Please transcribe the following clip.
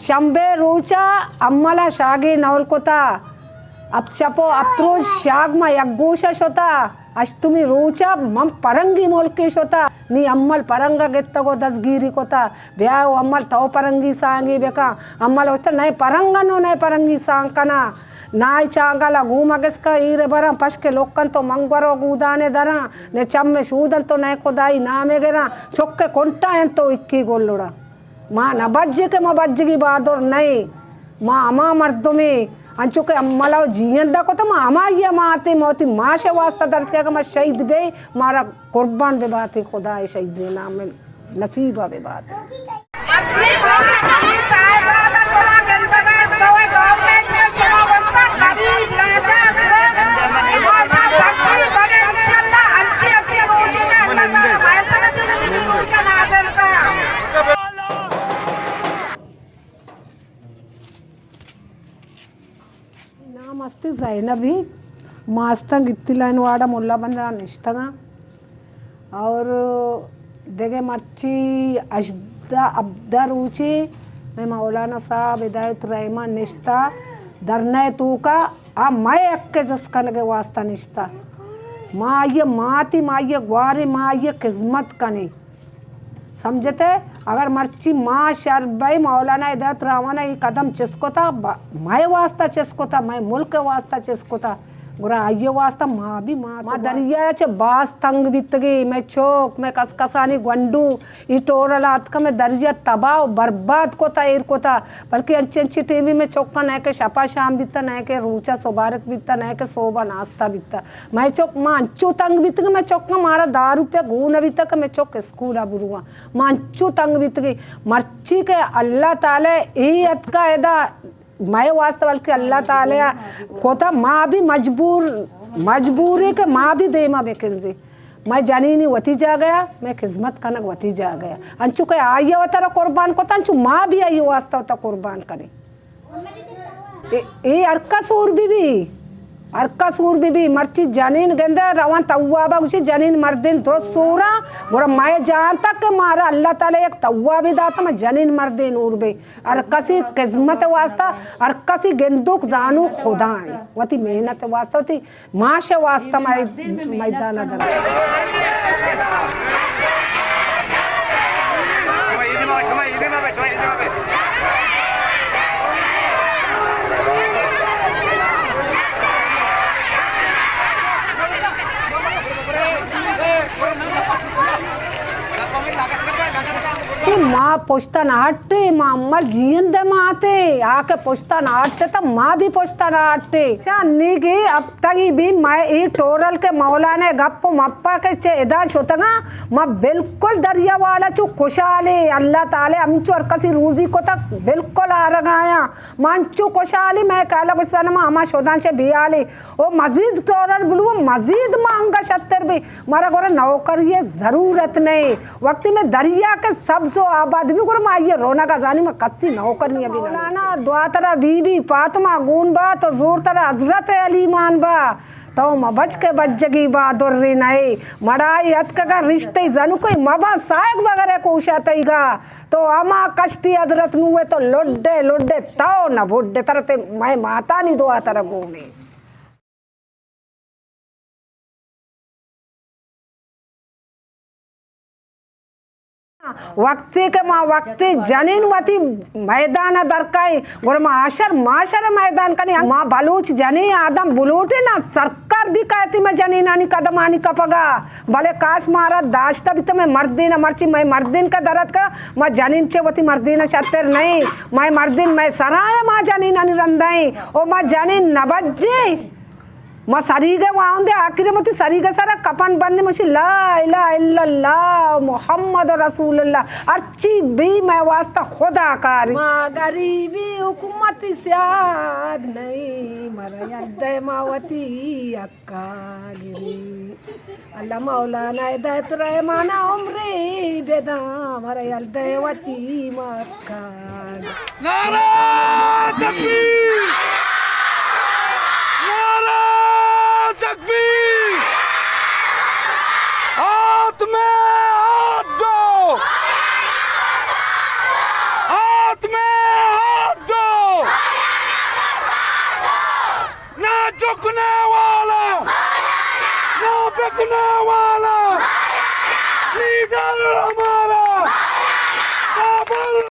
शंबे रूचा अम्मला शागी नवलकोता अब चपो अप्रोज शाग मा यग्गूशा शोता अश तुम्ही रूचा मम परंगी मोलकी शोता नी अम्मल परंगा गेत्तगो दसगीरी कोता ब्याओ अम्मल तव परंगी सांगी बेका अम्मल वस्ता नए परंगनो नए परंगी सांकना नाय चांगला घूमगेस्का ईरे बरा पशके लोकन तो मंगवरो गूदाने दरा ने चम्मे शूदन तो नए खुदाई नामे गेरा चोक्के कोंटा हैं तो इक्की गोल्लोड़ा माँ न बज्जे के माँ बज्जेगी बहादुर नहीं माँ अमा मर्दुमी अंचुके अम्मला जियंदा को तो माँ अमा ये माँ आती मोती माँ से वास्ता दर्द किया कि मैं शहीद बे मारा कुर्बान बे बात है खुदा है शहीद नाम में नसीबा बे बात है मस्ती जैनबी मास्तंग इत्तिलाइन वाड़ा मुल्ला बंदा निश्तगा और देगे मर्ची अजदा अब्दा रूची मैं मौलाना साहब हिदायत रहमान निश्ता दरने तूका आ मैं अक्के जस्कन के वास्ता निश्ता माँ ये माती माँ ये ग्वारी माँ ये किस्मत कनी समझते अगर मर्ची माँ शरबई मौलाना हिदायत रहमान ये कदम चिस्को था मैं वास्ता चिस्को था मैं मुल्क वास्ता चिस्को था गुरा आइए वास्ता माँ भी माँ दरिया च बास तंग बितगी मैं चौक मैं कसकसानी गंडू ई टोरलात का मैं दरिया तबाह बर्बाद को था एर को था बल्कि अच्छी अच्छी टीवी में चौका न के शपा शाम बिता न के रूचा सोबारक बिता न के सोबा नाश्ता बिता मैं चौक माँ अंचू तंग बितगी मैं चौक मारा 10 रुपया घून बिता मैं चौक स्कूल अबरुआ माँ अंचू तंग बितगी मर्ची के अल्लाह ताले ई अत का एदा मैं वास्तव बल्कि अल्लाह ताला कोता माँ भी मजबूरी के माँ भी दे माँ बेकिन मैं जानी वती जा गया मैं खिदमत कनक वती जा गया अंचु के आइए वतारा कुर्बान कोता अंचु माँ भी आई वास्तव ता कुर्बान करे ए अरका सूर बीबी मर्ची जनीन गेंदा रवान तव्वाबा उसी जनीन मर्दिन तो सूरा गोरा मैं जानता के मारा अल्लाह ताला एक तव्वा भी दाता मैं जनीन मर्दिन उर्बे अरकसी किस्मत वास्ता अरकसी गेंदुक जानू खुदा है वती मेहनत वास्ता वती माशे वास्ता मैदान दर माँ पोछता ना हटते माँ अम्मल जीन दे माँ आते आके पोछता ना हटते तो माँ भी पोछता ना हटते चांदी की अब तक भी मैं ये टोरल के मौलाने गप्प मप्पा के चेदा छोतगा माँ बिल्कुल दरिया वाला चु खुशहाली अल्लाह ताले अमचु और कसी रूजी को तक बिल्कुल आ रगाया मांचु खुशहाली मैं कहला कुछ ना माँ हमारे शोधान से बियाली ओ मजीद टोरल बुलू मजीद मांगा शत्तर भी मारा गोरा नौकर ये जरूरत नहीं वक्त में दरिया के सब जो आबाद भी गुरु माइए रोना का जानी में कस्सी नौकर नहीं अभी ना दुआ तरह बीबी फातिमा गुन बा तो जोर तरह हजरत अली मान बा तो मबज के बज्जगी बहादुर री नहीं मड़ाई हथ का रिश्ते जानू कोई मबा सायक वगैरह को उशातेगा तो अमा कश्ती हजरत नुए तो लोड्डे लोड्डे तो न बुड्डे तरह ते मैं माता नहीं दुआ तरह गोने वक्ती के माँ वक्ती जनीन वती मैदान दरकाई गोर माशर माशर मैदान कनी माँ बलूच जनी आदम बुलूटे ना सरकार भी कहती मैं जनी नानी कदम आनी कपगा भले काश मारा दाश्ता भी तो मैं मर्दीन मर्ची मैं मर्दीन का दरद का मैं जनीन चे वती मर्दीन छत्तर नहीं मैं मर्दीन मैं सराय माँ जनी नानी रंदाई ओ माँ जनीन नबज्जे माँ सरीगे वाउंदे आखिर मती सरीगे सारा कपन बंदे मुझे ला इलाहा इल्लल्लाह मोहम्मद रसूलुल्लाह अर्ची भी मैं वास्ता खुदा कारी माँ गरीबी हुकूमत स्याद नहीं मरा यद्द मावती अक्का गिरी अल्लाह मौलाना हिदायत रहमान उम्री बेदा मरा यद्द वती मक्का नारा तकबीर तकबीर हाथ में हाथ में हाथ दो, ना झुकने वाला, ना बिकने वाला।